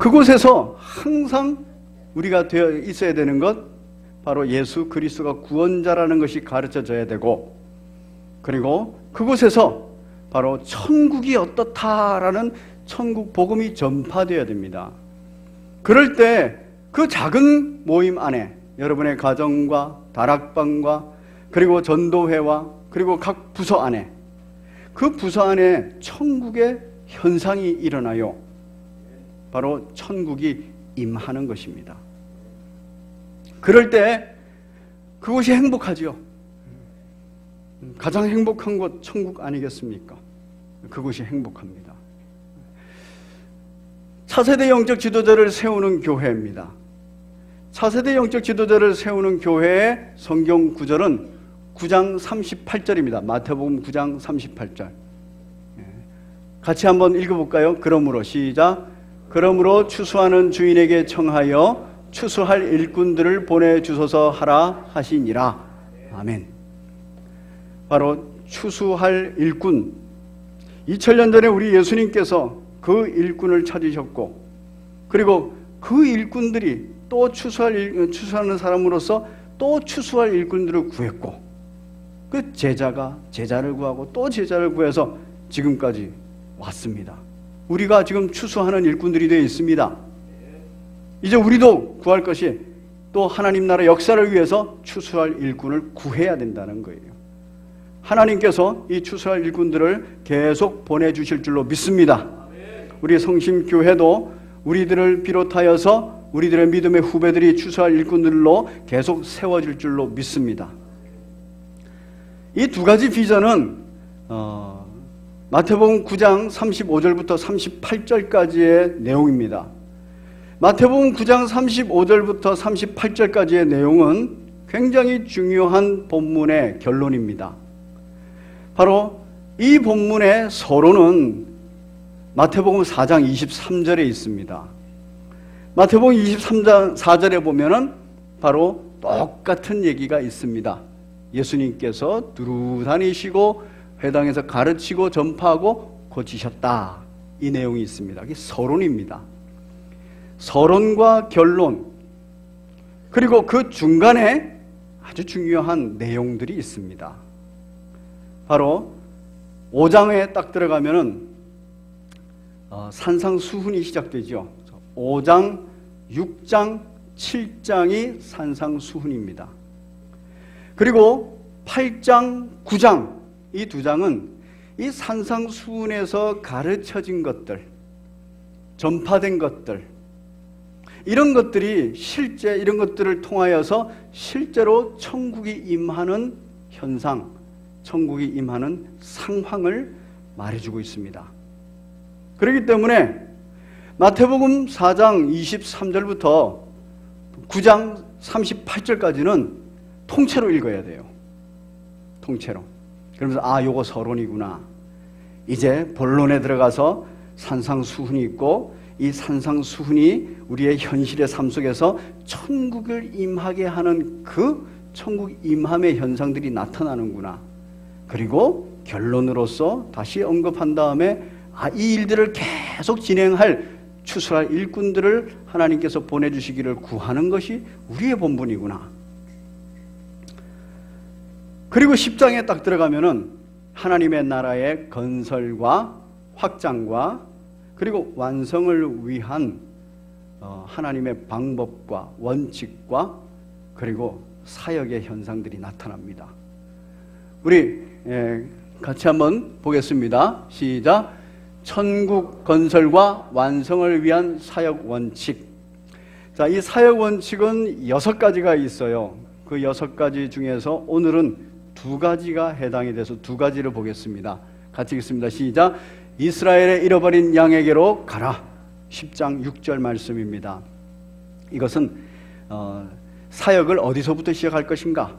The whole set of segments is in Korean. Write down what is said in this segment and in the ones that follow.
그곳에서 항상 우리가 되어 있어야 되는 것, 바로 예수 그리스도가 구원자라는 것이 가르쳐져야 되고, 그리고 그곳에서 바로 천국이 어떻다라는 천국 복음이 전파되어야 됩니다. 그럴 때 그 작은 모임 안에 여러분의 가정과 다락방과 그리고 전도회와 그리고 각 부서 안에, 그 부서 안에 천국의 현상이 일어나요. 바로 천국이 임하는 것입니다. 그럴 때 그곳이 행복하죠. 가장 행복한 곳 천국 아니겠습니까? 그곳이 행복합니다. 차세대 영적 지도자를 세우는 교회입니다. 차세대 영적 지도자를 세우는 교회의 성경 구절은 9장 38절입니다. 마태복음 9장 38절. 같이 한번 읽어볼까요? 그러므로 시작. 그러므로 추수하는 주인에게 청하여 추수할 일꾼들을 보내주소서 하라 하시니라. 아멘. 바로 추수할 일꾼. 2000년 전에 우리 예수님께서 그 일꾼을 찾으셨고, 그리고 그 일꾼들이 또 추수하는 사람으로서 또 추수할 일꾼들을 구했고, 그 제자가 제자를 구하고 또 제자를 구해서 지금까지 왔습니다. 우리가 지금 추수하는 일꾼들이 되어 있습니다. 이제 우리도 구할 것이 또 하나님 나라 역사를 위해서 추수할 일꾼을 구해야 된다는 거예요. 하나님께서 이 추수할 일꾼들을 계속 보내주실 줄로 믿습니다. 우리 성심교회도 우리들을 비롯하여서 우리들의 믿음의 후배들이 추수할 일꾼들로 계속 세워질 줄로 믿습니다. 이 두 가지 비전은 마태복음 9장 35절부터 38절까지의 내용입니다. 마태복음 9장 35절부터 38절까지의 내용은 굉장히 중요한 본문의 결론입니다. 바로 이 본문의 서론은 마태복음 4장 23절에 있습니다. 마태복음 23장 4절에 보면은 바로 똑같은 얘기가 있습니다. 예수님께서 두루 다니시고 회당에서 가르치고 전파하고 고치셨다. 이 내용이 있습니다. 이게 서론입니다. 서론과 결론, 그리고 그 중간에 아주 중요한 내용들이 있습니다. 바로 5장에 딱 들어가면은 산상수훈이 시작되죠. 5장, 6장, 7장이 산상수훈입니다. 그리고 8장, 9장, 이 두 장은 이 산상수훈에서 가르쳐진 것들, 전파된 것들, 이런 것들이 실제 이런 것들을 통하여서 실제로 천국이 임하는 현상, 천국이 임하는 상황을 말해주고 있습니다. 그렇기 때문에 마태복음 4장 23절부터 9장 38절까지는 통째로 읽어야 돼요. 통째로. 그러면서 요거 서론이구나. 이제 본론에 들어가서 산상수훈이 있고, 이 산상수훈이 우리의 현실의 삶 속에서 천국을 임하게 하는 그 천국 임함의 현상들이 나타나는구나. 그리고 결론으로서 다시 언급한 다음에 이 일들을 계속 진행할 추수할 일꾼들을 하나님께서 보내주시기를 구하는 것이 우리의 본분이구나. 그리고 10장에 딱 들어가면은 하나님의 나라의 건설과 확장과 그리고 완성을 위한 하나님의 방법과 원칙과 그리고 사역의 현상들이 나타납니다. 우리 같이 한번 보겠습니다. 시작. 천국 건설과 완성을 위한 사역 원칙. 자, 이 사역 원칙은 6가지가 있어요. 그 6가지 중에서 오늘은 2가지가 해당이 돼서 2가지를 보겠습니다. 같이 읽습니다. 시작. 이스라엘의 잃어버린 양에게로 가라. 10장 6절 말씀입니다. 이것은 사역을 어디서부터 시작할 것인가?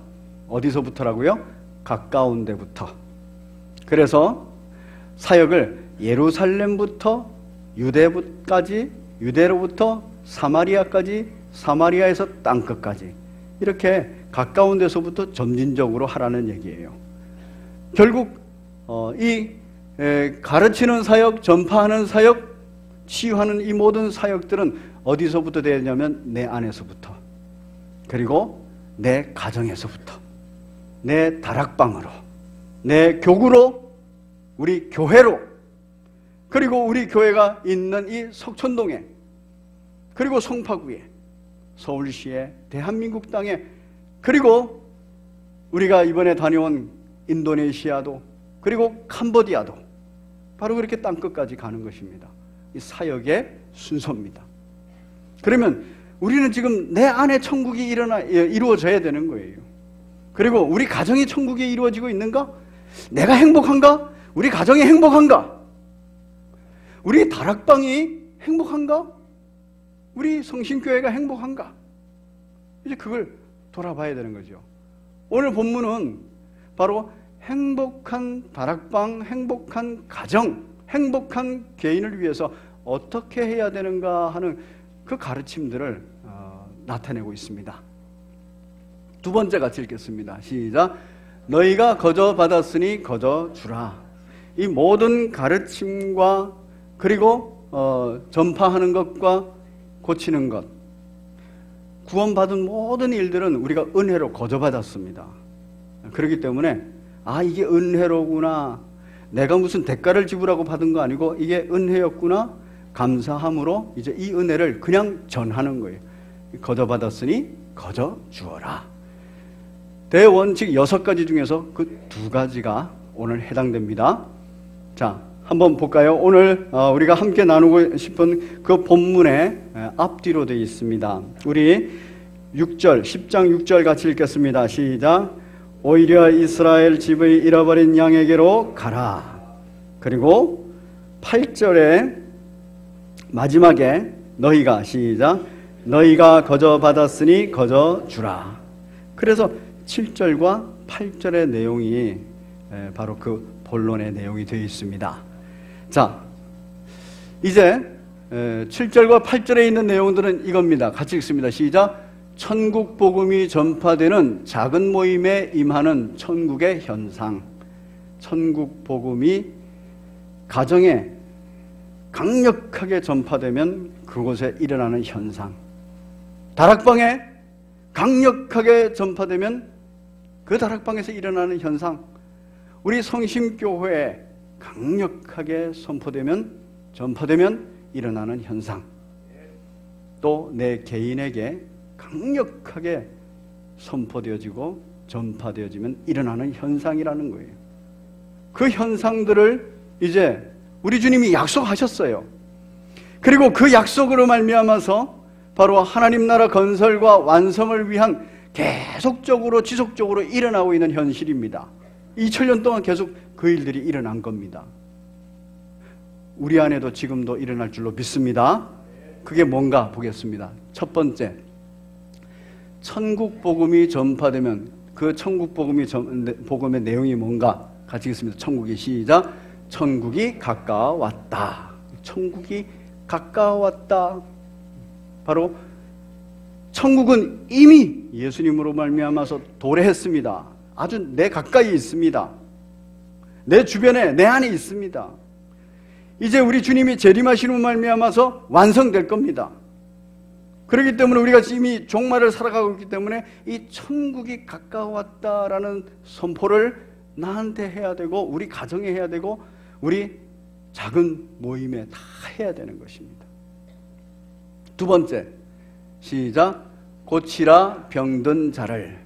어디서부터라고요? 가까운 데부터. 그래서 사역을 예루살렘부터 유대까지, 유대로부터 사마리아까지, 사마리아에서 땅끝까지 이렇게 가까운 데서부터 점진적으로 하라는 얘기예요. 결국 이 가르치는 사역, 전파하는 사역, 치유하는 이 모든 사역들은 어디서부터 되냐면 내 안에서부터, 그리고 내 가정에서부터, 내 다락방으로, 내 교구로, 우리 교회로, 그리고 우리 교회가 있는 이 석촌동에, 그리고 송파구에, 서울시에, 대한민국 땅에, 그리고 우리가 이번에 다녀온 인도네시아도, 그리고 캄보디아도 바로 그렇게 땅끝까지 가는 것입니다. 이 사역의 순서입니다. 그러면 우리는 지금 내 안에 천국이 이루어져야 되는 거예요. 그리고 우리 가정이 천국이 이루어지고 있는가? 내가 행복한가? 우리 가정이 행복한가? 우리 다락방이 행복한가? 우리 성신교회가 행복한가? 이제 그걸 돌아봐야 되는 거죠. 오늘 본문은 바로 행복한 다락방, 행복한 가정, 행복한 개인을 위해서 어떻게 해야 되는가 하는 그 가르침들을 나타내고 있습니다. 두 번째 같이 읽겠습니다. 시작. 너희가 거저 받았으니 거저 주라. 이 모든 가르침과 그리고 전파하는 것과 고치는 것, 구원받은 모든 일들은 우리가 은혜로 거저 받았습니다. 그렇기 때문에 이게 은혜로구나, 내가 무슨 대가를 지불하고 받은 거 아니고 이게 은혜였구나, 감사함으로 이제 이 은혜를 그냥 전하는 거예요. 거저 받았으니 거저 주어라. 대원칙 6가지 중에서 그 2가지가 오늘 해당됩니다. 자, 한번 볼까요? 오늘 우리가 함께 나누고 싶은 그 본문의 앞뒤로 되어 있습니다. 우리 6절, 10장 6절 같이 읽겠습니다. 시작. 오히려 이스라엘 집의 잃어버린 양에게로 가라. 그리고 8절에 마지막에 너희가, 시작, 너희가 거저 받았으니 거저 주라. 그래서 7절과 8절의 내용이 바로 그 본론의 내용이 되어 있습니다. 자, 이제 7절과 8절에 있는 내용들은 이겁니다. 같이 읽습니다. 시작. 천국 복음이 전파되는 작은 모임에 임하는 천국의 현상. 천국 복음이 가정에 강력하게 전파되면 그곳에 일어나는 현상. 다락방에 강력하게 전파되면 그 다락방에서 일어나는 현상. 우리 성심교회에 강력하게 전파되면 일어나는 현상. 또 내 개인에게 강력하게 선포되어지고 전파되어지면 일어나는 현상이라는 거예요. 그 현상들을 이제 우리 주님이 약속하셨어요. 그리고 그 약속으로 말미암아서 바로 하나님 나라 건설과 완성을 위한 계속적으로 지속적으로 일어나고 있는 현실입니다. 2000년 동안 계속 그 일들이 일어난 겁니다. 우리 안에도 지금도 일어날 줄로 믿습니다. 그게 뭔가 보겠습니다. 첫 번째, 천국 복음이 전파되면 그 천국 복음의 내용이 뭔가 같이 읽습니다. 천국이, 시작. 천국이 가까웠다. 천국이 가까웠다. 바로 천국은 이미 예수님으로 말미암아서 도래했습니다. 아주 내 가까이 있습니다. 내 주변에, 내 안에 있습니다. 이제 우리 주님이 재림하시는 말미암아서 완성될 겁니다. 그렇기 때문에 우리가 이미 종말을 살아가고 있기 때문에 이 천국이 가까웠다라는 선포를 나한테 해야 되고, 우리 가정에 해야 되고, 우리 작은 모임에 다 해야 되는 것입니다. 두 번째, 시작. 고치라 병든 자를.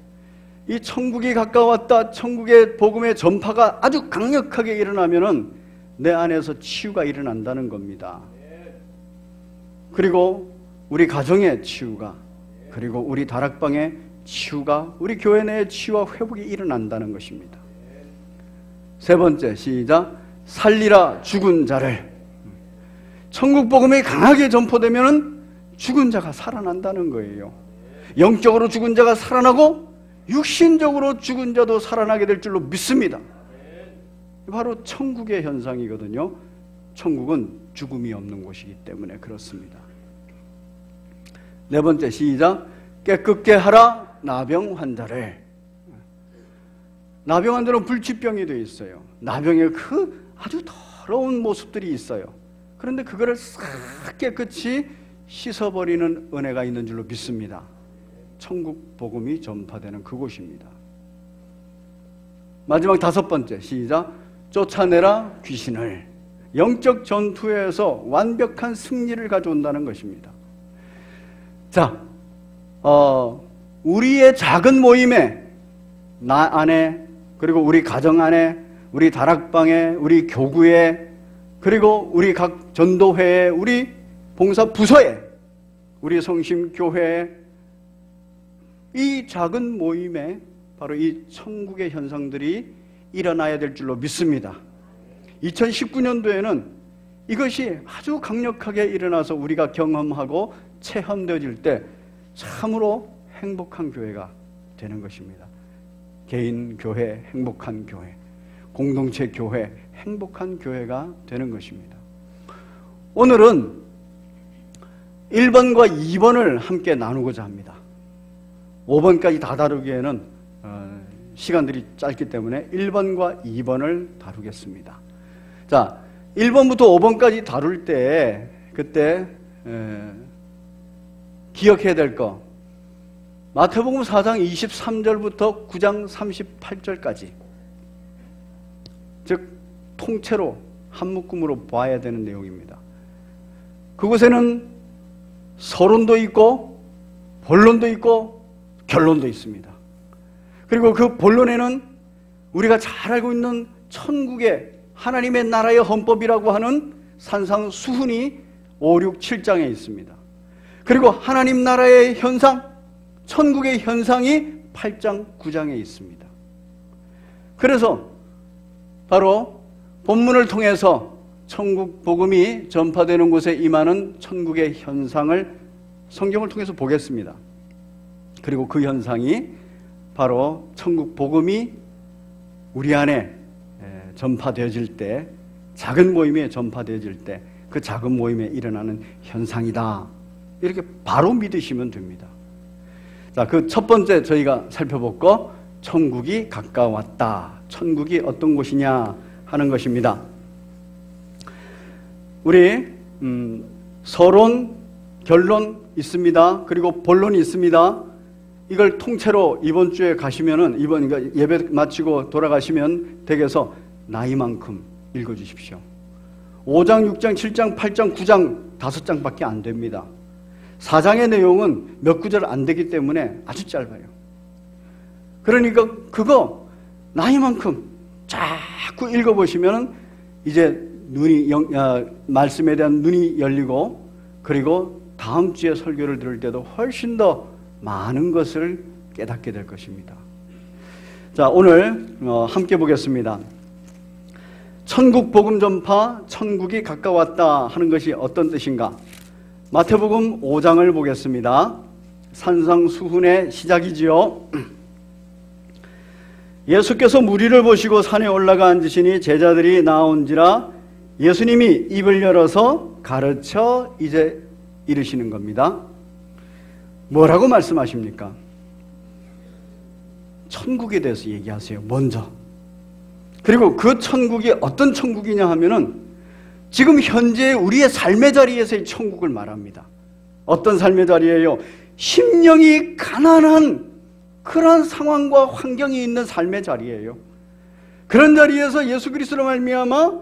이 천국이 가까웠다, 천국의 복음의 전파가 아주 강력하게 일어나면은 내 안에서 치유가 일어난다는 겁니다. 그리고 우리 가정의 치유가, 그리고 우리 다락방의 치유가, 우리 교회 내의 치유와 회복이 일어난다는 것입니다. 세 번째, 시작. 살리라 죽은 자를. 천국 복음이 강하게 전포되면은 죽은 자가 살아난다는 거예요. 영적으로 죽은 자가 살아나고 육신적으로 죽은 자도 살아나게 될 줄로 믿습니다. 바로 천국의 현상이거든요. 천국은 죽음이 없는 곳이기 때문에 그렇습니다. 네 번째, 시작. 깨끗게 하라 나병 환자를. 나병 환자는 불치병이 되어 있어요. 나병의 그 아주 더러운 모습들이 있어요. 그런데 그거를 싹 깨끗이 씻어버리는 은혜가 있는 줄로 믿습니다. 천국 복음이 전파되는 그곳입니다. 마지막 다섯 번째, 시작. 쫓아내라 귀신을. 영적 전투에서 완벽한 승리를 가져온다는 것입니다. 자, 우리의 작은 모임에, 나 안에, 그리고 우리 가정 안에, 우리 다락방에, 우리 교구에, 그리고 우리 각 전도회에, 우리 봉사 부서에, 우리 성심교회에, 이 작은 모임에 바로 이 천국의 현상들이 일어나야 될 줄로 믿습니다. 2019년도에는 이것이 아주 강력하게 일어나서 우리가 경험하고 체험되어질 때 참으로 행복한 교회가 되는 것입니다. 개인 교회, 행복한 교회, 공동체 교회, 행복한 교회가 되는 것입니다. 오늘은 1번과 2번을 함께 나누고자 합니다. 5번까지 다 다루기에는 시간들이 짧기 때문에 1번과 2번을 다루겠습니다. 자, 1번부터 5번까지 다룰 때 그때 기억해야 될 거, 마태복음 4장 23절부터 9장 38절까지, 즉 통째로 한 묶음으로 봐야 되는 내용입니다. 그곳에는 서론도 있고 본론도 있고 결론도 있습니다. 그리고 그 본론에는 우리가 잘 알고 있는 천국의 하나님의 나라의 헌법이라고 하는 산상수훈이 5, 6, 7장에 있습니다. 그리고 하나님 나라의 현상, 천국의 현상이 8장, 9장에 있습니다. 그래서 바로 본문을 통해서 천국 복음이 전파되는 곳에 임하는 천국의 현상을 성경을 통해서 보겠습니다. 그리고 그 현상이 바로 천국 복음이 우리 안에 전파되어질 때, 작은 모임에 전파되어질 때 그 작은 모임에 일어나는 현상이다, 이렇게 바로 믿으시면 됩니다. 자, 그 첫 번째 저희가 살펴볼 거, 천국이 가까웠다. 천국이 어떤 곳이냐 하는 것입니다. 우리 서론, 결론 있습니다. 그리고 본론이 있습니다. 이걸 통째로 이번 주에 가시면은, 그러니까 예배 마치고 돌아가시면 댁에서 나이만큼 읽어주십시오. 5장, 6장, 7장, 8장, 9장 5장밖에 안 됩니다. 4장의 내용은 몇 구절 안 되기 때문에 아주 짧아요. 그러니까 그거 나이만큼 자꾸 읽어보시면 이제 말씀에 대한 눈이 열리고, 그리고 다음 주에 설교를 들을 때도 훨씬 더 많은 것을 깨닫게 될 것입니다. 자, 오늘 함께 보겠습니다. 천국 복음 전파, 천국이 가까웠다 하는 것이 어떤 뜻인가? 마태복음 5장을 보겠습니다. 산상수훈의 시작이지요. 예수께서 무리를 보시고 산에 올라가 앉으시니 제자들이 나온지라 예수님이 입을 열어서 가르쳐 이제 이르시는 겁니다. 뭐라고 말씀하십니까? 천국에 대해서 얘기하세요, 먼저. 그리고 그 천국이 어떤 천국이냐 하면은 지금 현재 우리의 삶의 자리에서의 천국을 말합니다. 어떤 삶의 자리예요? 심령이 가난한 그런 상황과 환경이 있는 삶의 자리예요. 그런 자리에서 예수 그리스도로 말미암아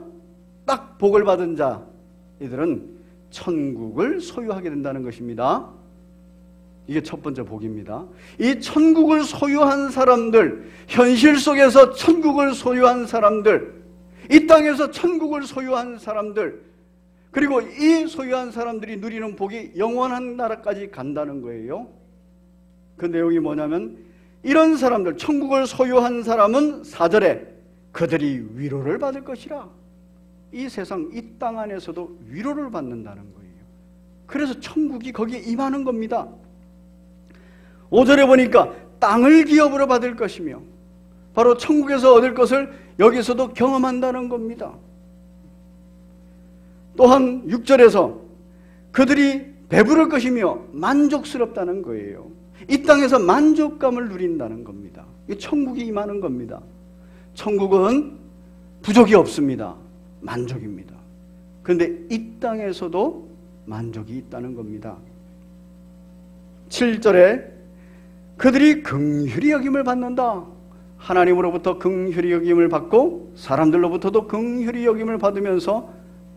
딱 복을 받은 자, 이들은 천국을 소유하게 된다는 것입니다. 이게 첫 번째 복입니다. 이 천국을 소유한 사람들, 현실 속에서 천국을 소유한 사람들, 이 땅에서 천국을 소유한 사람들, 그리고 이 소유한 사람들이 누리는 복이 영원한 나라까지 간다는 거예요. 그 내용이 뭐냐면, 이런 사람들, 천국을 소유한 사람은 4절에 그들이 위로를 받을 것이라. 이 세상, 이 땅 안에서도 위로를 받는다는 거예요. 그래서 천국이 거기에 임하는 겁니다. 5절에 보니까 땅을 기업으로 받을 것이며, 바로 천국에서 얻을 것을 여기서도 경험한다는 겁니다. 또한 6절에서 그들이 배부를 것이며 만족스럽다는 거예요. 이 땅에서 만족감을 누린다는 겁니다. 이 천국이 임하는 겁니다. 천국은 부족이 없습니다. 만족입니다. 그런데 이 땅에서도 만족이 있다는 겁니다. 7절에 그들이 긍휼히 여김을 받는다. 하나님으로부터 긍휼히 여김을 받고 사람들로부터도 긍휼히 여김을 받으면서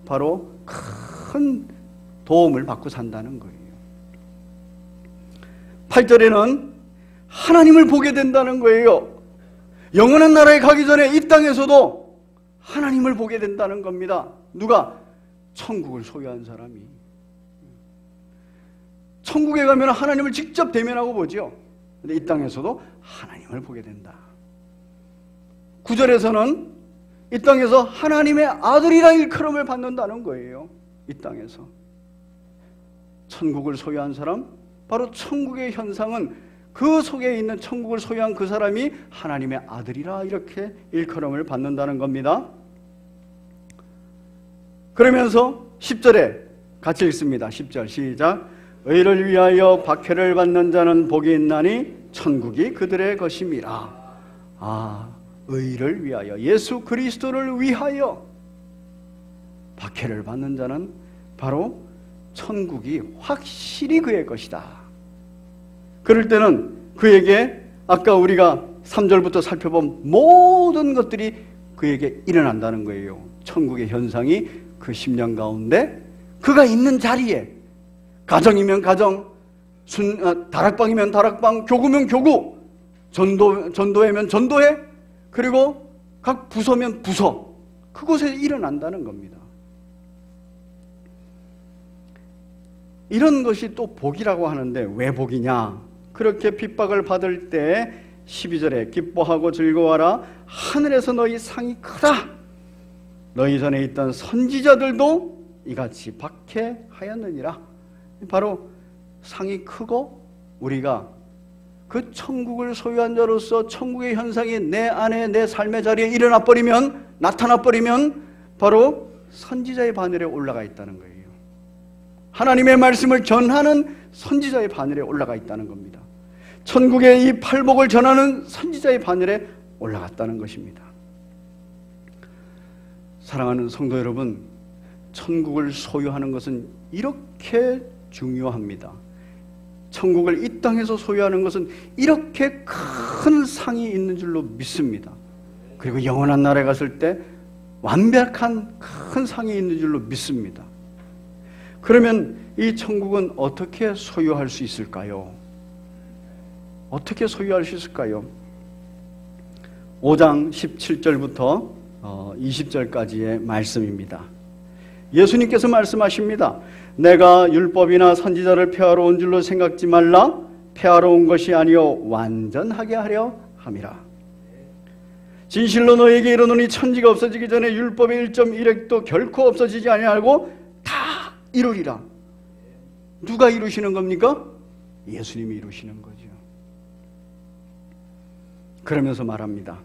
바로 큰 도움을 받고 산다는 거예요. 8절에는 하나님을 보게 된다는 거예요. 영원한 나라에 가기 전에 이 땅에서도 하나님을 보게 된다는 겁니다. 누가? 천국을 소유한 사람이. 천국에 가면 하나님을 직접 대면하고 보죠. 근데 이 땅에서도 하나님을 보게 된다. 9절에서는 이 땅에서 하나님의 아들이라 일컬음을 받는다는 거예요. 이 땅에서. 천국을 소유한 사람, 바로 천국의 현상은 그 속에 있는 천국을 소유한 그 사람이 하나님의 아들이라 이렇게 일컬음을 받는다는 겁니다. 그러면서 10절에 같이 읽습니다. 10절 시작. 의를 위하여 박해를 받는 자는 복이 있나니 천국이 그들의 것임이라. 의를 위하여, 예수 그리스도를 위하여 박해를 받는 자는 바로 천국이 확실히 그의 것이다. 그럴 때는 그에게 아까 우리가 3절부터 살펴본 모든 것들이 그에게 일어난다는 거예요. 천국의 현상이 그 심령 가운데 그가 있는 자리에, 가정이면 가정, 다락방이면 다락방, 교구면 교구, 전도회면 전도회, 그리고 각 부서면 부서, 그곳에 일어난다는 겁니다. 이런 것이 또 복이라고 하는데 왜 복이냐? 그렇게 핍박을 받을 때 12절에 기뻐하고 즐거워하라. 하늘에서 너희 상이 크다. 너희 전에 있던 선지자들도 이같이 박해하였느니라. 바로 상이 크고 우리가 그 천국을 소유한 자로서 천국의 현상이 내 안에, 내 삶의 자리에 일어나 버리면, 나타나 버리면 바로 선지자의 바늘에 올라가 있다는 거예요. 하나님의 말씀을 전하는 선지자의 바늘에 올라가 있다는 겁니다. 천국의 이 팔복을 전하는 선지자의 바늘에 올라갔다는 것입니다. 사랑하는 성도 여러분, 천국을 소유하는 것은 이렇게 중요합니다. 천국을 이 땅에서 소유하는 것은 이렇게 큰 상이 있는 줄로 믿습니다. 그리고 영원한 나라에 갔을 때 완벽한 큰 상이 있는 줄로 믿습니다. 그러면 이 천국은 어떻게 소유할 수 있을까요? 어떻게 소유할 수 있을까요? 5장 17절부터 20절까지의 말씀입니다. 예수님께서 말씀하십니다. 내가 율법이나 선지자를 폐하러 온 줄로 생각지 말라. 폐하러 온 것이 아니요 완전하게 하려 함이라. 진실로 너에게 이르노니 천지가 없어지기 전에 율법의 1.1획도 결코 없어지지 아니하고 다 이루리라. 누가 이루시는 겁니까? 예수님이 이루시는 거죠. 그러면서 말합니다.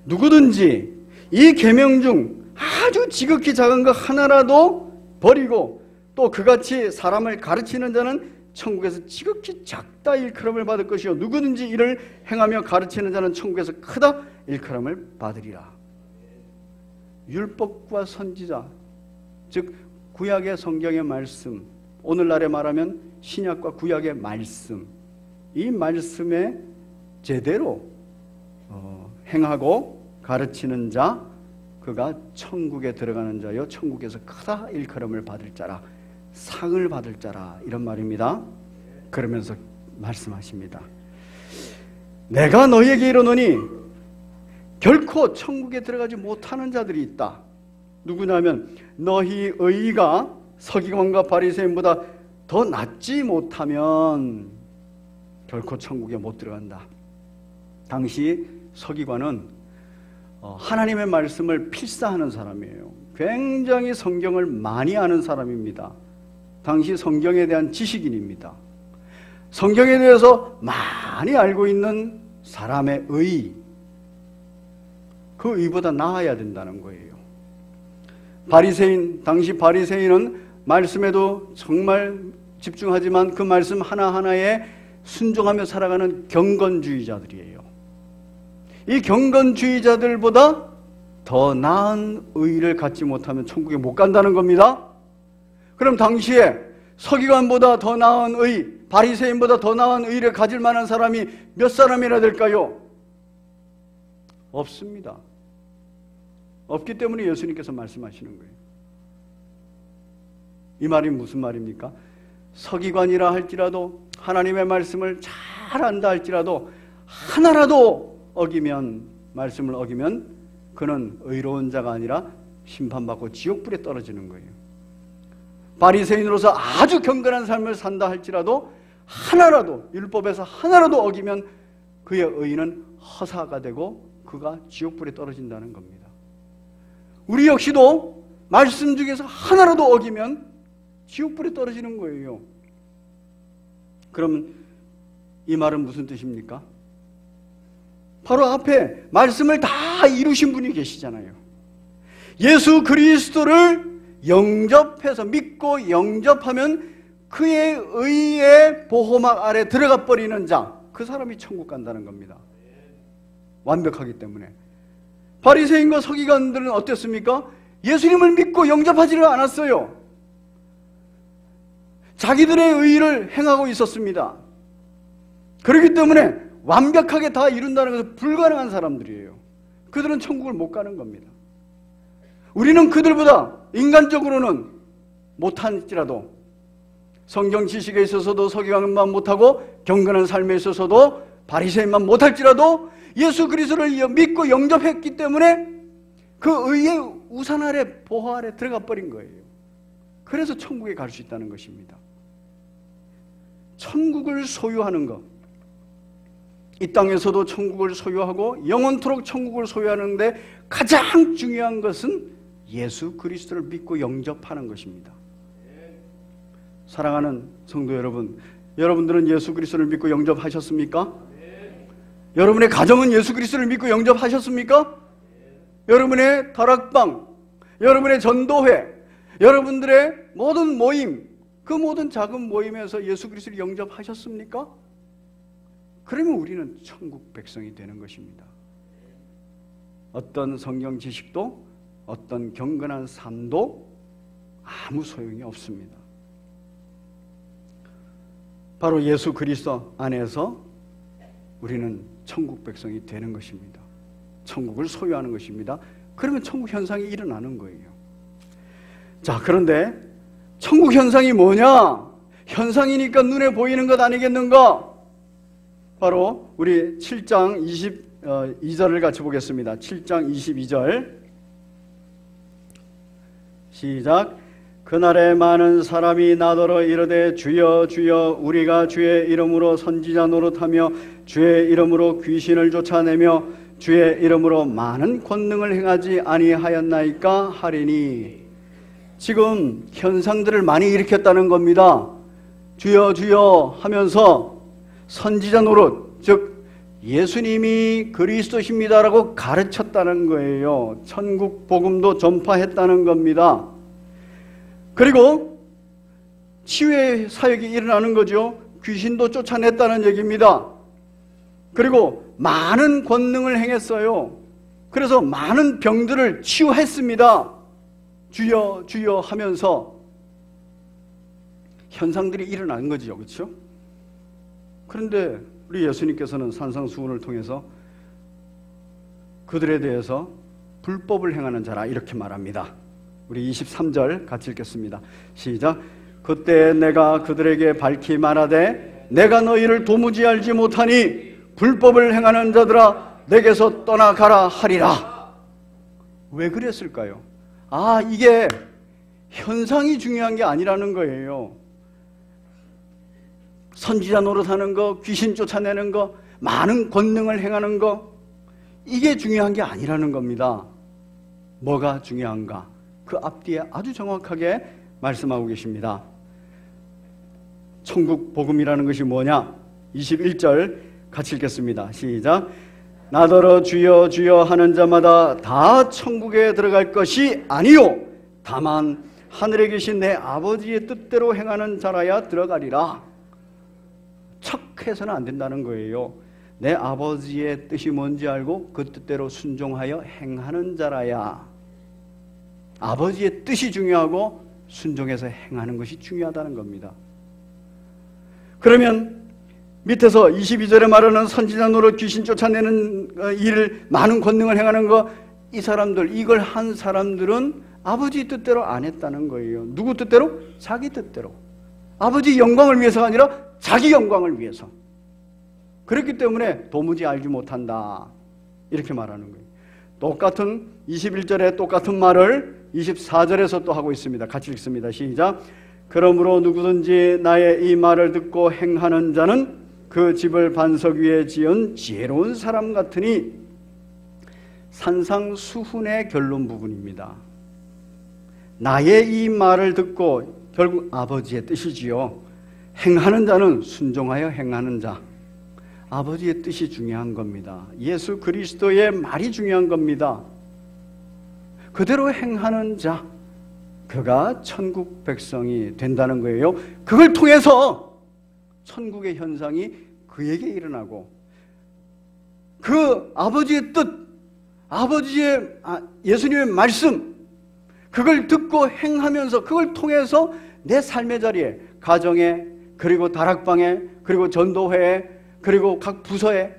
누구든지 이 계명 중 아주 지극히 작은 것 하나라도 버리고 또 그같이 사람을 가르치는 자는 천국에서 지극히 작다 일컬음을 받을 것이요 누구든지 이를 행하며 가르치는 자는 천국에서 크다 일컬음을 받으리라. 율법과 선지자, 즉 구약의 성경의 말씀, 오늘날에 말하면 신약과 구약의 말씀, 이 말씀에 제대로 행하고 가르치는 자, 그가 천국에 들어가는 자요 천국에서 크다 일컬음을 받을 자라, 상을 받을 자라, 이런 말입니다. 그러면서 말씀하십니다. 내가 너희에게 이르노니 결코 천국에 들어가지 못하는 자들이 있다. 누구냐면 너희 의가 서기관과 바리새인보다 더 낫지 못하면 결코 천국에 못 들어간다. 당시 서기관은 하나님의 말씀을 필사하는 사람이에요. 굉장히 성경을 많이 아는 사람입니다. 당시 성경에 대한 지식인입니다. 성경에 대해서 많이 알고 있는 사람의 의, 그 의보다 나아야 된다는 거예요. 바리새인, 당시 바리새인은 말씀에도 정말 집중하지만 그 말씀 하나하나에 순종하며 살아가는 경건주의자들이에요. 이 경건주의자들보다 더 나은 의를 갖지 못하면 천국에 못 간다는 겁니다. 그럼 당시에 서기관보다 더 나은 의, 바리새인보다 더 나은 의를 가질 만한 사람이 몇 사람이나 될까요? 없습니다. 없기 때문에 예수님께서 말씀하시는 거예요. 이 말이 무슨 말입니까? 서기관이라 할지라도 하나님의 말씀을 잘 안다 할지라도 하나라도 어기면, 말씀을 어기면 그는 의로운 자가 아니라 심판받고 지옥불에 떨어지는 거예요. 바리새인으로서 아주 경건한 삶을 산다 할지라도 하나라도, 율법에서 하나라도 어기면 그의 의는 허사가 되고 그가 지옥불에 떨어진다는 겁니다. 우리 역시도 말씀 중에서 하나라도 어기면 지옥불에 떨어지는 거예요. 그럼 이 말은 무슨 뜻입니까? 바로 앞에 말씀을 다 이루신 분이 계시잖아요. 예수 그리스도를 영접해서 믿고 영접하면 그의 의의 보호막 아래 들어가 버리는 자, 그 사람이 천국 간다는 겁니다. 완벽하기 때문에. 바리새인과 서기관들은 어땠습니까? 예수님을 믿고 영접하지를 않았어요. 자기들의 의를 행하고 있었습니다. 그렇기 때문에 완벽하게 다 이룬다는 것은 불가능한 사람들이에요. 그들은 천국을 못 가는 겁니다. 우리는 그들보다 인간적으로는 못할지라도, 성경 지식에 있어서도 서기관만 못하고 경건한 삶에 있어서도 바리새인만 못할지라도 예수 그리스도를 믿고 영접했기 때문에 그 의의 우산 아래, 보호 아래 들어가 버린 거예요. 그래서 천국에 갈 수 있다는 것입니다. 천국을 소유하는 것, 이 땅에서도 천국을 소유하고 영원토록 천국을 소유하는데 가장 중요한 것은 예수 그리스도를 믿고 영접하는 것입니다. 사랑하는 성도 여러분, 여러분들은 예수 그리스도를 믿고 영접하셨습니까? 여러분의 가정은 예수 그리스도를 믿고 영접하셨습니까? 여러분의 다락방, 여러분의 전도회, 여러분들의 모든 모임, 그 모든 작은 모임에서 예수 그리스도를 영접하셨습니까? 그러면 우리는 천국 백성이 되는 것입니다. 어떤 성경 지식도, 어떤 경건한 삶도 아무 소용이 없습니다. 바로 예수 그리스도 안에서 우리는 천국 백성이 되는 것입니다. 천국을 소유하는 것입니다. 그러면 천국 현상이 일어나는 거예요. 자, 그런데 천국 현상이 뭐냐? 현상이니까 눈에 보이는 것 아니겠는가? 바로 우리 7장 22절을 같이 보겠습니다. 7장 22절 시작. 그날에 많은 사람이 나더러 이르되 주여 주여 우리가 주의 이름으로 선지자 노릇하며 주의 이름으로 귀신을 쫓아내며 주의 이름으로 많은 권능을 행하지 아니하였나이까 하리니. 지금 현상들을 많이 일으켰다는 겁니다. 주여 주여 하면서 선지자 노릇, 즉 예수님이 그리스도십니다라고 가르쳤다는 거예요. 천국 복음도 전파했다는 겁니다. 그리고 치유의 사역이 일어나는 거죠. 귀신도 쫓아냈다는 얘기입니다. 그리고 많은 권능을 행했어요. 그래서 많은 병들을 치유했습니다. 주여 주여 하면서 현상들이 일어나는 거죠. 그렇죠? 그런데 우리 예수님께서는 산상수훈을 통해서 그들에 대해서 불법을 행하는 자라 이렇게 말합니다. 우리 23절 같이 읽겠습니다. 시작. 그때 내가 그들에게 밝히 말하되 내가 너희를 도무지 알지 못하니 불법을 행하는 자들아 내게서 떠나가라 하리라. 왜 그랬을까요? 이게 현상이 중요한 게 아니라는 거예요. 선지자 노릇하는 거, 귀신 쫓아내는 거, 많은 권능을 행하는 거, 이게 중요한 게 아니라는 겁니다. 뭐가 중요한가? 그 앞뒤에 아주 정확하게 말씀하고 계십니다. 천국 복음이라는 것이 뭐냐? 21절 같이 읽겠습니다. 시작. 나더러 주여 주여 하는 자마다 다 천국에 들어갈 것이 아니요 다만 하늘에 계신 내 아버지의 뜻대로 행하는 자라야 들어가리라. 척해서는 안 된다는 거예요. 내 아버지의 뜻이 뭔지 알고 그 뜻대로 순종하여 행하는 자라야. 아버지의 뜻이 중요하고 순종해서 행하는 것이 중요하다는 겁니다. 그러면 밑에서 22절에 말하는 선지자 노릇 귀신 쫓아내는 일을 많은 권능을 행하는 거, 이 사람들, 이걸 한 사람들은 아버지 뜻대로 안 했다는 거예요. 누구 뜻대로? 자기 뜻대로. 아버지 영광을 위해서가 아니라 자기 영광을 위해서. 그렇기 때문에 도무지 알지 못한다, 이렇게 말하는 거예요. 똑같은 21절에 똑같은 말을 24절에서 또 하고 있습니다. 같이 읽습니다. 시작. 그러므로 누구든지 나의 이 말을 듣고 행하는 자는 그 집을 반석 위에 지은 지혜로운 사람 같으니, 산상수훈의 결론 부분입니다. 나의 이 말을 듣고, 결국 아버지의 뜻이지요. 행하는 자는 순종하여 행하는 자. 아버지의 뜻이 중요한 겁니다. 예수 그리스도의 말이 중요한 겁니다. 그대로 행하는 자, 그가 천국 백성이 된다는 거예요. 그걸 통해서 천국의 현상이 그에게 일어나고, 그 아버지의 뜻, 아버지의 예수님의 말씀, 그걸 듣고 행하면서 그걸 통해서 내 삶의 자리에, 가정에, 그리고 다락방에, 그리고 전도회에, 그리고 각 부서에,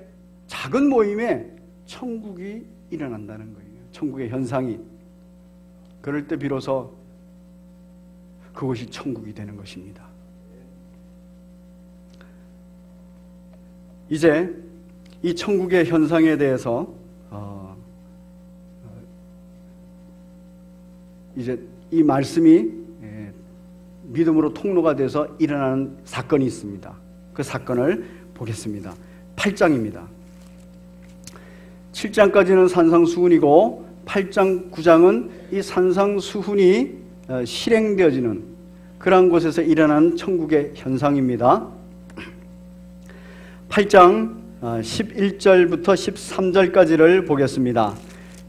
작은 모임에 천국이 일어난다는 거예요. 천국의 현상이. 그럴 때 비로소 그것이 천국이 되는 것입니다. 이제 이 천국의 현상에 대해서 이제 이 말씀이 믿음으로 통로가 돼서 일어나는 사건이 있습니다. 그 사건을 보겠습니다. 8장입니다. 7장까지는 산상수훈이고 8장, 9장은 이 산상수훈이 실행되어지는 그러한 곳에서 일어난 천국의 현상입니다. 8장 11절부터 13절까지를 보겠습니다.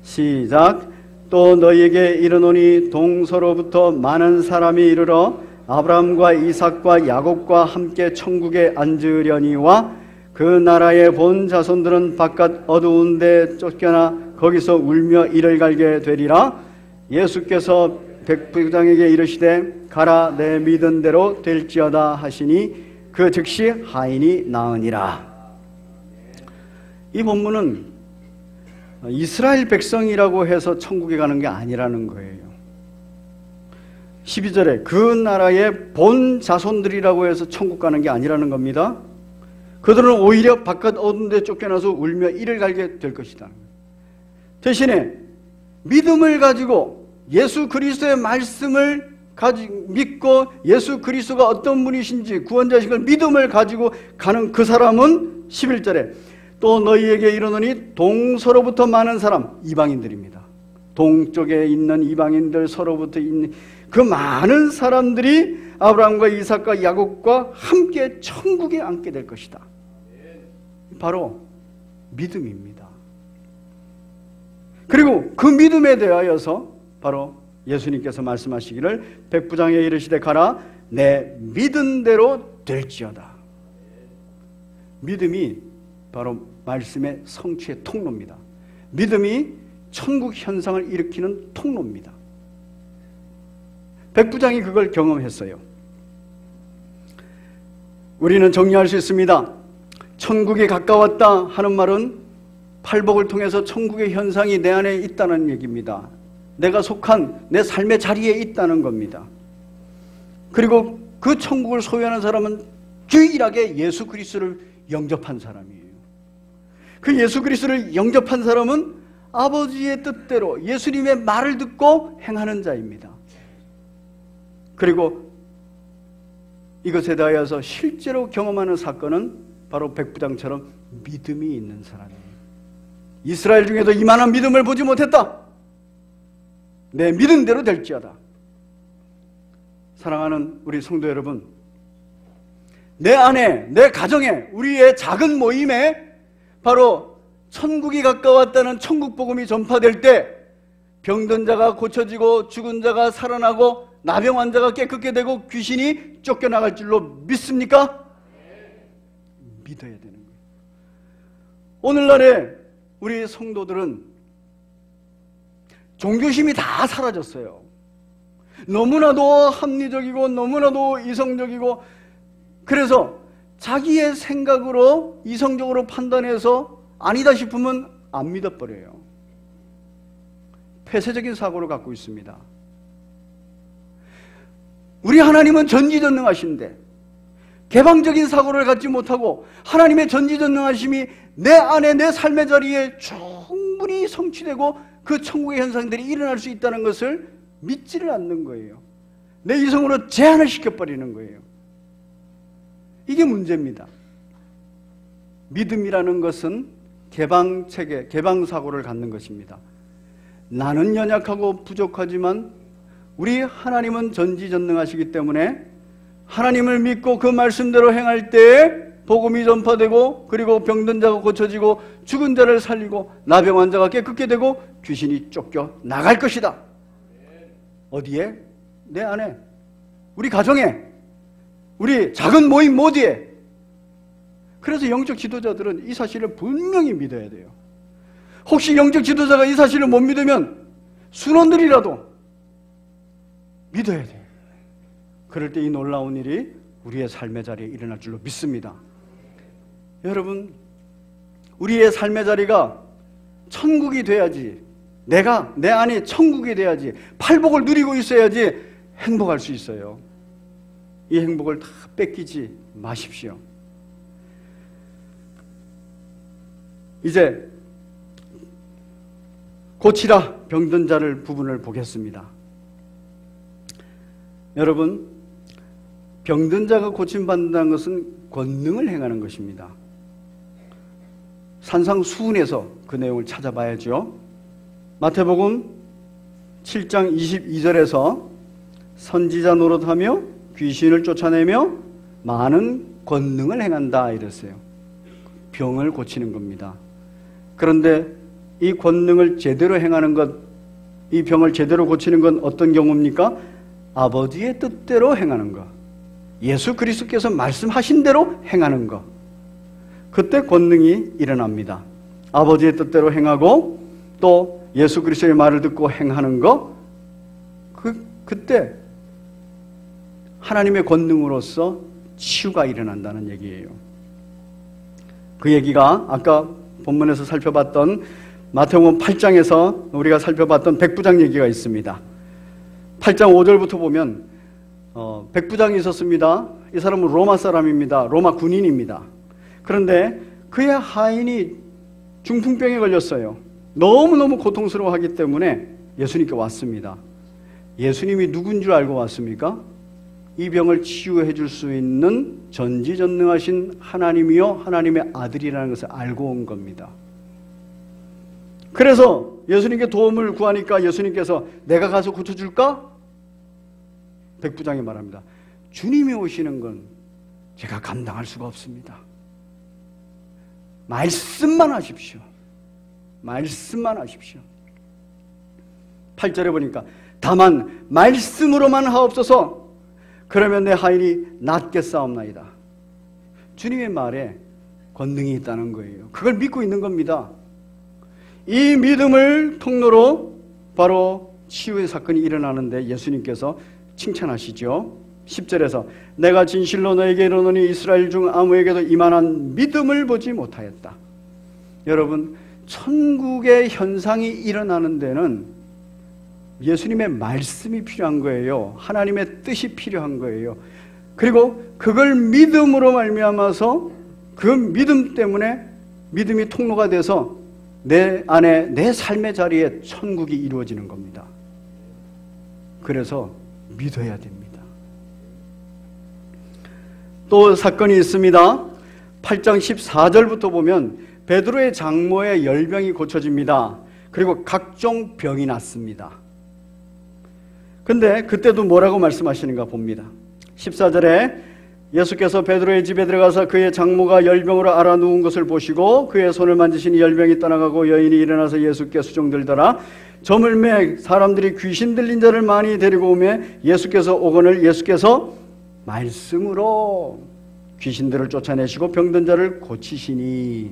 시작. 또 너희에게 이르노니 동서로부터 많은 사람이 이르러 아브라함과 이삭과 야곱과 함께 천국에 앉으려니와 그 나라의 본 자손들은 바깥 어두운 데 쫓겨나 거기서 울며 이를 갈게 되리라. 예수께서 백부장에게 이르시되 가라, 내 믿은 대로 될지어다 하시니 그 즉시 하인이 나으니라. 이 본문은 이스라엘 백성이라고 해서 천국에 가는 게 아니라는 거예요. 12절에 그 나라의 본 자손들이라고 해서 천국 가는 게 아니라는 겁니다. 그들은 오히려 바깥 어두운 데 쫓겨나서 울며 이를 갈게 될 것이다. 대신에 믿음을 가지고 예수 그리스도의 말씀을 믿고 예수 그리스도가 어떤 분이신지 구원자이신 걸 믿음을 가지고 가는 그 사람은 11절에 또 너희에게 이르노니 동서로부터 많은 사람, 이방인들입니다. 동쪽에 있는 이방인들, 서로부터 있는 그 많은 사람들이 아브라함과 이삭과 야곱과 함께 천국에 앉게 될 것이다. 바로 믿음입니다. 그리고 그 믿음에 대하여서 바로 예수님께서 말씀하시기를 백부장에 이르시되 가라, 내 믿은 대로 될지어다. 믿음이 바로 말씀의 성취의 통로입니다. 믿음이 천국 현상을 일으키는 통로입니다. 백부장이 그걸 경험했어요. 우리는 정리할 수 있습니다. 천국이 가까웠다 하는 말은 팔복을 통해서 천국의 현상이 내 안에 있다는 얘기입니다. 내가 속한 내 삶의 자리에 있다는 겁니다. 그리고 그 천국을 소유하는 사람은 유일하게 예수 그리스도를 영접한 사람이에요. 그 예수 그리스도를 영접한 사람은 아버지의 뜻대로 예수님의 말을 듣고 행하는 자입니다. 그리고 이것에 대하여서 실제로 경험하는 사건은 바로 백부장처럼 믿음이 있는 사람이에요. 이스라엘 중에도 이만한 믿음을 보지 못했다. 내 믿은 대로 될지어다. 사랑하는 우리 성도 여러분, 내 안에, 내 가정에, 우리의 작은 모임에 바로 천국이 가까웠다는 천국 복음이 전파될 때 병든 자가 고쳐지고 죽은 자가 살아나고 나병 환자가 깨끗게 되고 귀신이 쫓겨나갈 줄로 믿습니까? 믿어야 되는 거예요. 오늘날에 우리 성도들은 종교심이 다 사라졌어요. 너무나도 합리적이고 너무나도 이성적이고, 그래서 자기의 생각으로 이성적으로 판단해서 아니다 싶으면 안 믿어버려요. 폐쇄적인 사고를 갖고 있습니다. 우리 하나님은 전지전능하신데 개방적인 사고를 갖지 못하고 하나님의 전지전능하심이 내 안에, 내 삶의 자리에 충분히 성취되고 그 천국의 현상들이 일어날 수 있다는 것을 믿지를 않는 거예요. 내 이성으로 제한을 시켜버리는 거예요. 이게 문제입니다. 믿음이라는 것은 개방체계, 개방사고를 갖는 것입니다. 나는 연약하고 부족하지만 우리 하나님은 전지전능하시기 때문에 하나님을 믿고 그 말씀대로 행할 때 복음이 전파되고, 그리고 병든 자가 고쳐지고 죽은 자를 살리고 나병 환자가 깨끗게 되고 귀신이 쫓겨 나갈 것이다. 어디에? 내 안에, 우리 가정에, 우리 작은 모임 모두에. 그래서 영적 지도자들은 이 사실을 분명히 믿어야 돼요. 혹시 영적 지도자가 이 사실을 못 믿으면 순원들이라도 믿어야 돼요. 그럴 때 이 놀라운 일이 우리의 삶의 자리에 일어날 줄로 믿습니다. 여러분, 우리의 삶의 자리가 천국이 돼야지, 내가 내 안에 천국이 돼야지, 팔복을 누리고 있어야지 행복할 수 있어요. 이 행복을 다 뺏기지 마십시오. 이제 고치라 병든 자를 부분을 보겠습니다. 여러분, 병든 자가 고침받는다는 것은 권능을 행하는 것입니다. 산상수훈에서 그 내용을 찾아봐야죠. 마태복음 7장 22절에서 선지자 노릇하며 귀신을 쫓아내며 많은 권능을 행한다 이랬어요. 병을 고치는 겁니다. 그런데 이 권능을 제대로 행하는 것, 이 병을 제대로 고치는 건 어떤 경우입니까? 아버지의 뜻대로 행하는 것, 예수 그리스도께서 말씀하신 대로 행하는 것, 그때 권능이 일어납니다. 아버지의 뜻대로 행하고 또 예수 그리스도의 말을 듣고 행하는 것, 그때 하나님의 권능으로서 치유가 일어난다는 얘기예요. 그 얘기가 아까 본문에서 살펴봤던 마태복음 8장에서 우리가 살펴봤던 백부장 얘기가 있습니다. 8장 5절부터 보면 백부장이 있었습니다. 이 사람은 로마 사람입니다. 로마 군인입니다. 그런데 그의 하인이 중풍병에 걸렸어요. 너무너무 고통스러워하기 때문에 예수님께 왔습니다. 예수님이 누군 줄 알고 왔습니까? 이 병을 치유해 줄 수 있는 전지전능하신 하나님이요 하나님의 아들이라는 것을 알고 온 겁니다. 그래서 예수님께 도움을 구하니까 예수님께서 내가 가서 고쳐줄까? 백부장이 말합니다. 주님이 오시는 건 제가 감당할 수가 없습니다. 말씀만 하십시오. 말씀만 하십시오. 8절에 보니까 다만 말씀으로만 하옵소서. 그러면 내 하인이 낫겠사옵나이다. 주님의 말에 권능이 있다는 거예요. 그걸 믿고 있는 겁니다. 이 믿음을 통로로 바로 치유의 사건이 일어나는데 예수님께서 칭찬하시죠. 10절에서 내가 진실로 너에게 이르노니 이스라엘 중 아무에게도 이만한 믿음을 보지 못하였다. 여러분, 천국의 현상이 일어나는 데는 예수님의 말씀이 필요한 거예요. 하나님의 뜻이 필요한 거예요. 그리고 그걸 믿음으로 말미암아서 그 믿음 때문에 믿음이 통로가 돼서 내 안에, 내 삶의 자리에 천국이 이루어지는 겁니다. 그래서 믿어야 됩니다. 또 사건이 있습니다. 8장 14절부터 보면 베드로의 장모의 열병이 고쳐집니다. 그리고 각종 병이 낫습니다. 근데 그때도 뭐라고 말씀하시는가 봅니다. 14절에 예수께서 베드로의 집에 들어가서 그의 장모가 열병으로 앓아 누운 것을 보시고 그의 손을 만지시니 열병이 떠나가고 여인이 일어나서 예수께 수종들더라. 저물매 사람들이 귀신 들린 자를 많이 데리고 오매 예수께서 오거늘 예수께서 말씀으로 귀신들을 쫓아내시고 병든 자를 고치시니.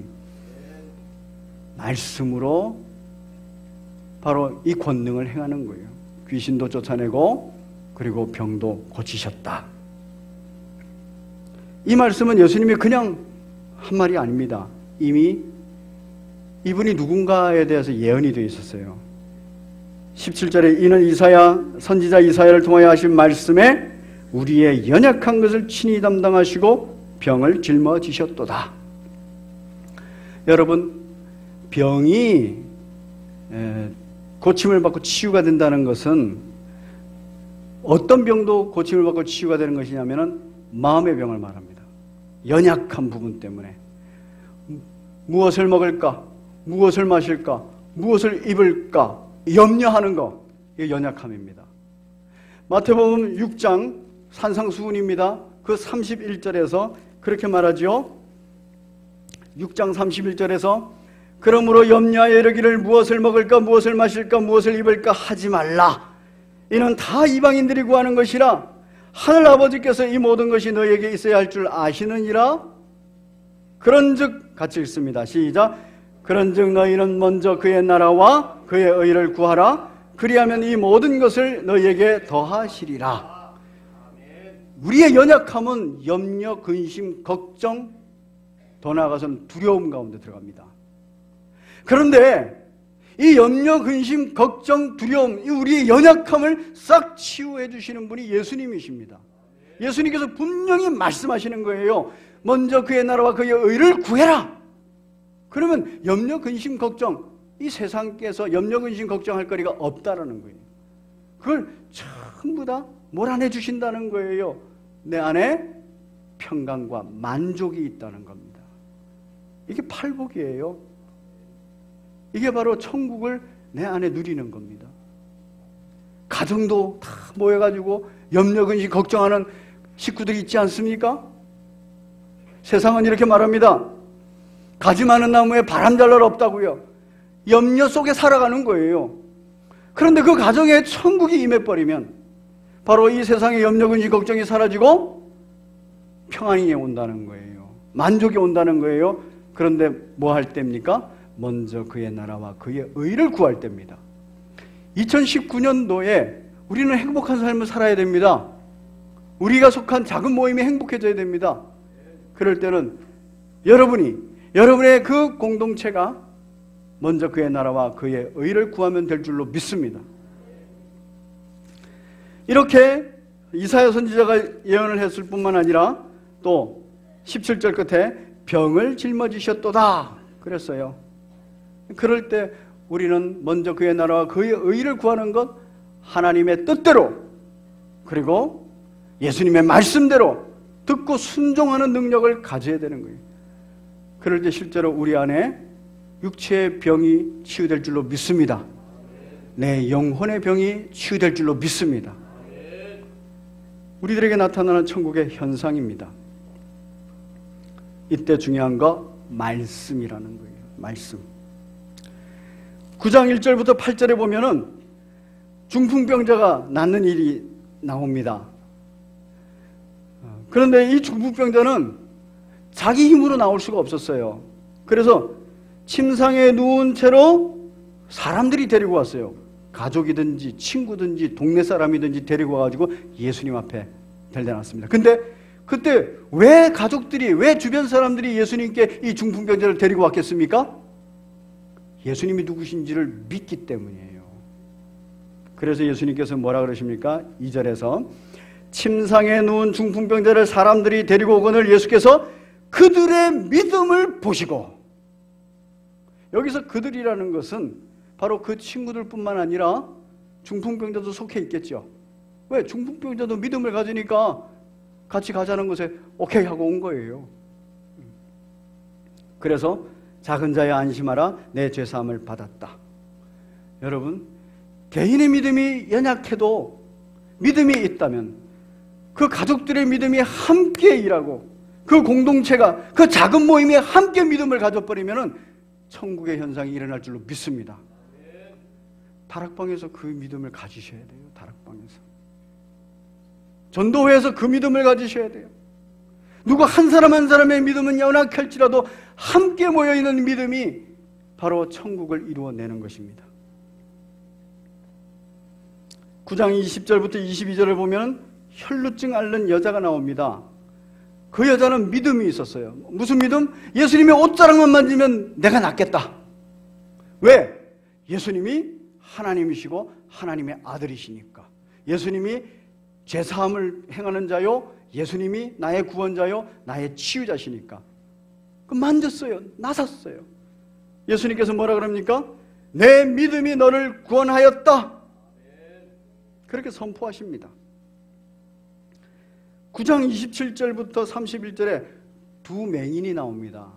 말씀으로 바로 이 권능을 행하는 거예요. 귀신도 쫓아내고 그리고 병도 고치셨다. 이 말씀은 예수님이 그냥 한 말이 아닙니다. 이미 이분이 누군가에 대해서 예언이 되어 있었어요. 17절에 이는 선지자 이사야를 통하여 하신 말씀에 우리의 연약한 것을 친히 담당하시고 병을 짊어지셨도다. 여러분, 병이 고침을 받고 치유가 된다는 것은 어떤 병도 고침을 받고 치유가 되는 것이냐면 마음의 병을 말합니다. 연약한 부분 때문에 무엇을 먹을까? 무엇을 마실까? 무엇을 입을까? 염려하는 것, 이게 연약함입니다. 마태복음 6장 산상수훈입니다. 그 31절에서 그렇게 말하죠. 6장 31절에서 그러므로 염려하여 이르기를 무엇을 먹을까 무엇을 마실까 무엇을 입을까 하지 말라. 이는 다 이방인들이 구하는 것이라 하늘 아버지께서 이 모든 것이 너에게 있어야 할 줄 아시느니라. 그런즉 같이 읽습니다. 시작. 그런즉 너희는 먼저 그의 나라와 그의 의를 구하라. 그리하면 이 모든 것을 너희에게 더하시리라. 우리의 연약함은 염려, 근심, 걱정, 더 나아가서는 두려움 가운데 들어갑니다. 그런데 이 염려, 근심, 걱정, 두려움, 이 우리의 연약함을 싹 치유해 주시는 분이 예수님이십니다. 예수님께서 분명히 말씀하시는 거예요. 먼저 그의 나라와 그의 의를 구해라. 그러면 염려, 근심, 걱정, 이 세상께서 염려, 근심, 걱정할 거리가 없다라는 거예요. 그걸 전부 다 몰아내 주신다는 거예요. 내 안에 평강과 만족이 있다는 겁니다. 이게 팔복이에요. 이게 바로 천국을 내 안에 누리는 겁니다. 가정도 다 모여가지고 염려, 근심, 걱정하는 식구들이 있지 않습니까? 세상은 이렇게 말합니다. 가지 많은 나무에 바람 잘 날 없다고요. 염려 속에 살아가는 거예요. 그런데 그 가정에 천국이 임해버리면 바로 이 세상의 염려, 근심, 걱정이 사라지고 평안이 온다는 거예요. 만족이 온다는 거예요. 그런데 뭐 할 때입니까? 먼저 그의 나라와 그의 의를 구할 때입니다. 2019년도에 우리는 행복한 삶을 살아야 됩니다. 우리가 속한 작은 모임이 행복해져야 됩니다. 그럴 때는 여러분의 그 공동체가 먼저 그의 나라와 그의 의를 구하면 될 줄로 믿습니다. 이렇게 이사야 선지자가 예언을 했을 뿐만 아니라 또 17절 끝에 병을 짊어지셨도다 그랬어요. 그럴 때 우리는 먼저 그의 나라와 그의 의를 구하는 것, 하나님의 뜻대로 그리고 예수님의 말씀대로 듣고 순종하는 능력을 가져야 되는 거예요. 그럴 때 실제로 우리 안에 육체의 병이 치유될 줄로 믿습니다. 내 영혼의 병이 치유될 줄로 믿습니다. 우리들에게 나타나는 천국의 현상입니다. 이때 중요한 거 말씀이라는 거예요. 말씀. 9장 1절부터 8절에 보면은 중풍병자가 낫는 일이 나옵니다. 그런데 이 중풍병자는 자기 힘으로 나올 수가 없었어요. 그래서 침상에 누운 채로 사람들이 데리고 왔어요. 가족이든지 친구든지 동네 사람이든지 데리고 와가지고 예수님 앞에 데려놨습니다. 근데 그때 왜 가족들이, 왜 주변 사람들이 예수님께 이 중풍병자를 데리고 왔겠습니까? 예수님이 누구신지를 믿기 때문이에요. 그래서 예수님께서 뭐라 그러십니까? 2절에서 침상에 누운 중풍병자를 사람들이 데리고 오거늘 예수께서 그들의 믿음을 보시고, 여기서 그들이라는 것은 바로 그 친구들뿐만 아니라 중풍병자도 속해 있겠죠. 왜? 중풍병자도 믿음을 가지니까 같이 가자는 것에 오케이 하고 온 거예요. 그래서 작은 자야 안심하라, 내 죄사함을 받았다. 여러분, 개인의 믿음이 연약해도 믿음이 있다면 그 가족들의 믿음이 함께 일하고 그 공동체가, 그 작은 모임이 함께 믿음을 가져버리면 천국의 현상이 일어날 줄로 믿습니다. 다락방에서 그 믿음을 가지셔야 돼요. 다락방에서. 전도회에서 그 믿음을 가지셔야 돼요. 누구 한 사람 한 사람의 믿음은 연약할지라도 함께 모여있는 믿음이 바로 천국을 이루어내는 것입니다. 9장 20절부터 22절을 보면 혈루증 앓는 여자가 나옵니다. 그 여자는 믿음이 있었어요. 무슨 믿음? 예수님의 옷자락만 만지면 내가 낫겠다. 왜? 예수님이 하나님이시고 하나님의 아들이시니까. 예수님이 죄사함을 행하는 자요, 예수님이 나의 구원자요, 나의 치유자시니까. 그 만졌어요. 나섰어요. 예수님께서 뭐라 그럽니까? 내 믿음이 너를 구원하였다. 그렇게 선포하십니다. 9장 27절부터 31절에 두 맹인이 나옵니다.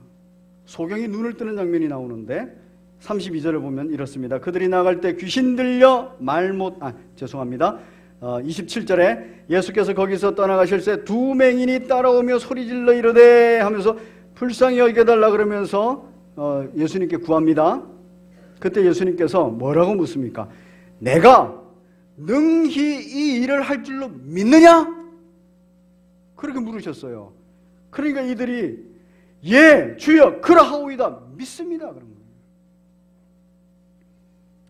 소경이 눈을 뜨는 장면이 나오는데 32절을 보면 이렇습니다. 그들이 나갈 때 귀신 들려 말 못, 27절에 예수께서 거기서 떠나가실새 두 맹인이 따라오며 소리질러 이르되 하면서 불쌍히 여겨달라 그러면서 예수님께 구합니다. 그때 예수님께서 뭐라고 묻습니까? 내가 능히 이 일을 할 줄로 믿느냐? 그렇게 물으셨어요. 그러니까 이들이 예 주여 그러하오이다 믿습니다 그런 거예요.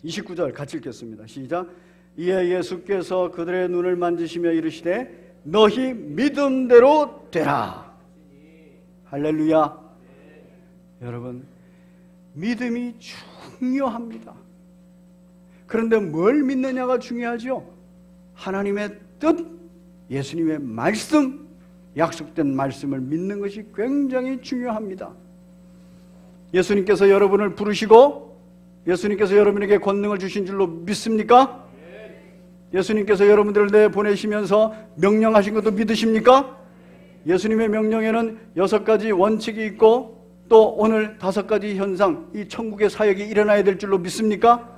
29절 같이 읽겠습니다. 시작. 이에 예수께서 그들의 눈을 만지시며 이르시되 너희 믿음대로 되라. 할렐루야. 여러분 믿음이 중요합니다. 그런데 뭘 믿느냐가 중요하죠. 하나님의 뜻, 예수님의 말씀, 약속된 말씀을 믿는 것이 굉장히 중요합니다. 예수님께서 여러분을 부르시고 예수님께서 여러분에게 권능을 주신 줄로 믿습니까? 예수님께서 여러분들을 내보내시면서 명령하신 것도 믿으십니까? 예수님의 명령에는 6가지 원칙이 있고 또 오늘 5가지 현상, 이 천국의 사역이 일어나야 될 줄로 믿습니까?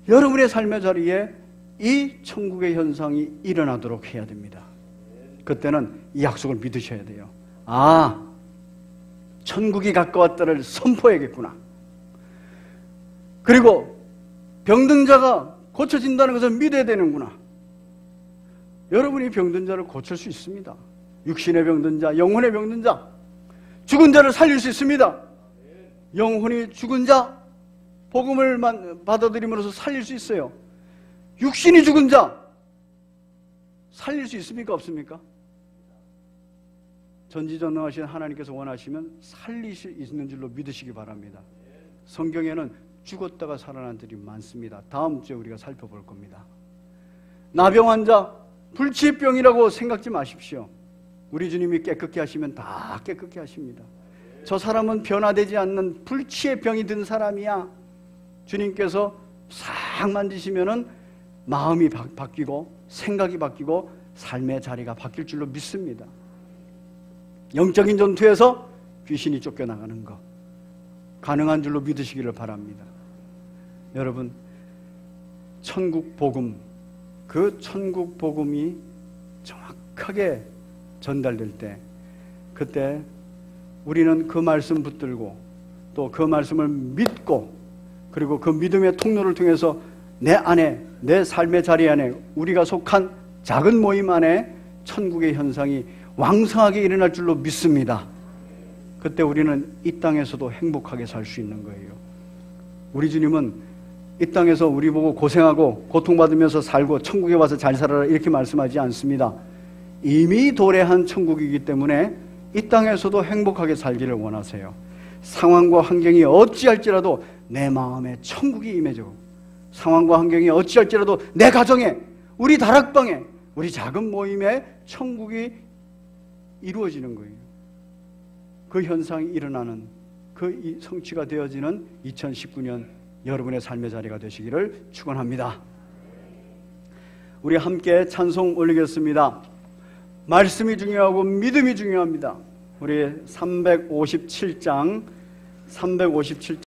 여러분의 삶의 자리에 이 천국의 현상이 일어나도록 해야 됩니다. 그때는 이 약속을 믿으셔야 돼요. 아, 천국이 가까웠다를 선포해야겠구나. 그리고 병든 자가 고쳐진다는 것을 믿어야 되는구나. 여러분이 병든 자를 고칠 수 있습니다. 육신의 병든 자, 영혼의 병든 자, 죽은 자를 살릴 수 있습니다. 영혼이 죽은 자, 복음을 받아들임으로써 살릴 수 있어요. 육신이 죽은 자 살릴 수 있습니까? 없습니까? 전지전능하신 하나님께서 원하시면 살릴 수 있는 줄로 믿으시기 바랍니다. 성경에는 죽었다가 살아난 들이 많습니다. 다음 주에 우리가 살펴볼 겁니다. 나병 환자, 불치병이라고 생각지 마십시오. 우리 주님이 깨끗게 하시면 다 깨끗게 하십니다. 저 사람은 변화되지 않는 불치의 병이 든 사람이야. 주님께서 싹 만지시면은 마음이 바뀌고 생각이 바뀌고 삶의 자리가 바뀔 줄로 믿습니다. 영적인 전투에서 귀신이 쫓겨나가는 것 가능한 줄로 믿으시기를 바랍니다. 여러분, 천국 복음, 그 천국 복음이 정확하게 전달될 때, 그때 우리는 그 말씀 붙들고 또 그 말씀을 믿고, 그리고 그 믿음의 통로를 통해서 내 안에, 내 삶의 자리 안에, 우리가 속한 작은 모임 안에 천국의 현상이 왕성하게 일어날 줄로 믿습니다. 그때 우리는 이 땅에서도 행복하게 살 수 있는 거예요. 우리 주님은 이 땅에서 우리 보고 고생하고 고통받으면서 살고 천국에 와서 잘 살아라 이렇게 말씀하지 않습니다. 이미 도래한 천국이기 때문에 이 땅에서도 행복하게 살기를 원하세요. 상황과 환경이 어찌할지라도 내 마음에 천국이 임해져, 상황과 환경이 어찌할지라도 내 가정에, 우리 다락방에, 우리 작은 모임에 천국이 이루어지는 거예요. 그 현상이 일어나는, 그 성취가 되어지는 2019년 여러분의 삶의 자리가 되시기를 축원합니다. 우리 함께 찬송 올리겠습니다. 말씀이 중요하고 믿음이 중요합니다. 우리 357장